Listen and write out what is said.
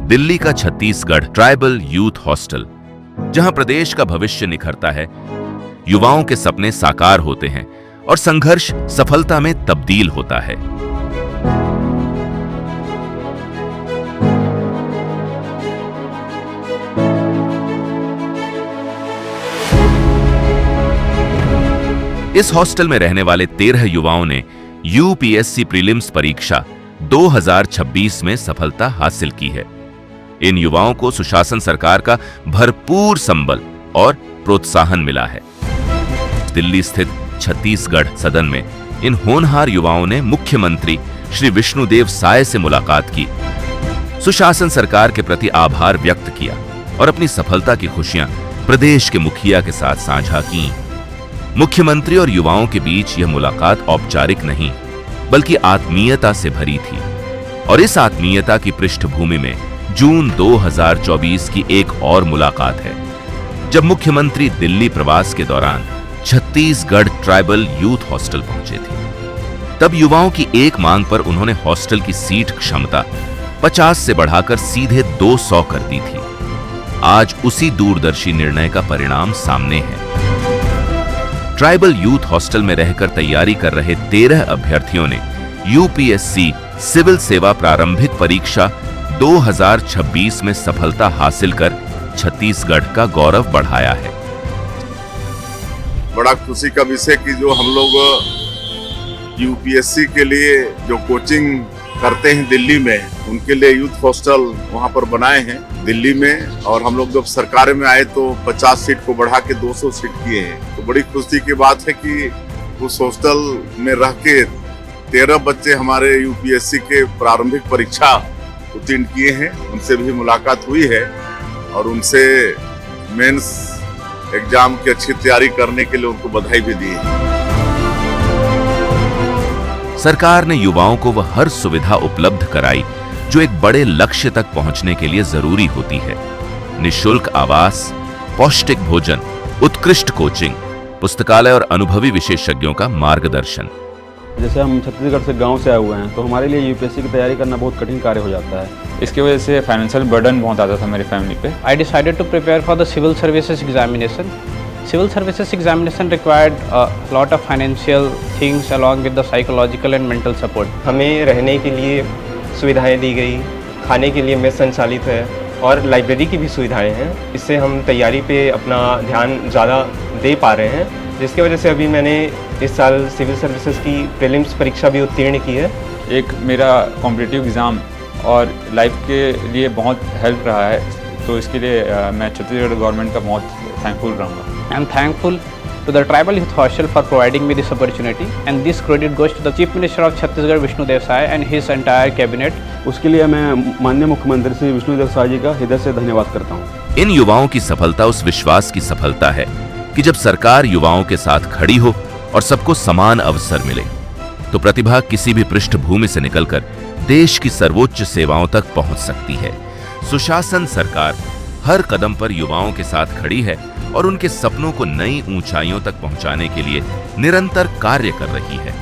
दिल्ली का Chhattisgarh tribal youth hostel, जहां प्रदेश का भविष्य निखरता है, युवाओं के सपने साकार होते हैं और संघर्ष सफलता में तब्दील होता है। इस हॉस्टल में रहने वाले 13 युवाओं ने यूपीएससी प्रीलिम्स परीक्षा 2026 में सफलता हासिल की है। इन युवाओं को सुशासन सरकार का भरपूर संबल और प्रोत्साहन मिला है। दिल्ली स्थित छत्तीसगढ़ सदन में इन होनहार युवाओं ने मुख्यमंत्री श्री विष्णुदेव साय से मुलाकात की, सुशासन सरकार के प्रति आभार व्यक्त किया और अपनी सफलता की खुशियां प्रदेश के मुखिया के साथ साझा की। मुख्यमंत्री और युवाओं के बीच यह मुलाकात औपचारिक नहीं बल्कि आत्मीयता से भरी थी और इस आत्मीयता की पृष्ठभूमि में जून 2024 की एक और मुलाकात है, जब मुख्यमंत्री दिल्ली प्रवास के दौरान छत्तीसगढ़ ट्राइबल यूथ हॉस्टल पहुंचे थे। तब युवाओं की एक मांग पर उन्होंने हॉस्टल की सीट क्षमता 50 से बढ़ाकर सीधे 200 कर दी थी। आज उसी दूरदर्शी निर्णय का परिणाम सामने है। ट्राइबल यूथ हॉस्टल में रहकर तैयारी कर रहे 13 अभ्यर्थियों ने यूपीएससी सिविल सेवा प्रारंभिक परीक्षा 2026 में सफलता हासिल कर छत्तीसगढ़ का गौरव बढ़ाया है। बड़ा खुशी का विषय कि जो हम लोग यूपीएससी के लिए जो कोचिंग करते हैं दिल्ली में, उनके लिए यूथ हॉस्टल वहां पर बनाए हैं दिल्ली में। और हम लोग जब सरकार में आए तो 50 सीट को बढ़ा के 200 सीट किए हैं। तो बड़ी खुशी की बात है कि उस हॉस्टल में रह के 13 बच्चे हमारे यूपीएससी के प्रारंभिक परीक्षा उत्तीर्ण किए हैं। उनसे भी मुलाकात हुई है और उनसे मेंस एग्जाम की अच्छी तैयारी करने के लिए उनको बधाई भी दी है। सरकार ने युवाओं को वह हर सुविधा उपलब्ध कराई जो एक बड़े लक्ष्य तक पहुंचने के लिए जरूरी होती है। निःशुल्क आवास, पौष्टिक भोजन, उत्कृष्ट कोचिंग, पुस्तकालय और अनुभवी विशेषज्ञों का मार्गदर्शन। जैसे हम छत्तीसगढ़ से गांव से आए हुए हैं तो हमारे लिए यूपीएससी की तैयारी करना बहुत कठिन कार्य हो जाता है। इसकी वजह से फाइनेंशियल बर्डन बहुत आता था मेरी फैमिली पे। I decided to prepare for the civil services examination. Civil services examination required a lot of financial things along with the psychological and mental support. हमें रहने के लिए सुविधाएं दी गई, खाने के लिए मेस संचालित है और लाइब्रेरी की भी सुविधाएं हैं। इससे हम तैयारी पे अपना ध्यान ज़्यादा दे पा रहे हैं, जिसकी वजह से अभी मैंने इस साल सिविल सर्विसेज की प्रीलिम्स परीक्षा भी उत्तीर्ण की है। एक मेरा कॉम्पिटिटिव एग्ज़ाम और लाइफ के लिए बहुत हेल्प रहा है, तो इसके लिए मैं छत्तीसगढ़ गवर्नमेंट का बहुत थैंकफुल रहूँगा। I am thankful to the Tribal Youth Hostel for providing me this opportunity, and this credit goes to the Chief Minister of Chhattisgarh Vishnudev Sai and his entire cabinet. उसके लिए मैं माननीय मुख्यमंत्री श्री विष्णुदेव साय जी का हृदय से धन्यवाद करता हूँ। इन युवाओं की सफलता उस विश्वास की सफलता है कि जब सरकार युवाओं के साथ खड़ी हो और सबको समान अवसर मिले, तो प्रतिभा किसी भी पृष्ठभूमि से निकलकर देश की सर्वोच्च सेवाओं तक पहुंच सकती है। सुशासन सरकार हर कदम पर युवाओं के साथ खड़ी है और उनके सपनों को नई ऊंचाइयों तक पहुंचाने के लिए निरंतर कार्य कर रही है।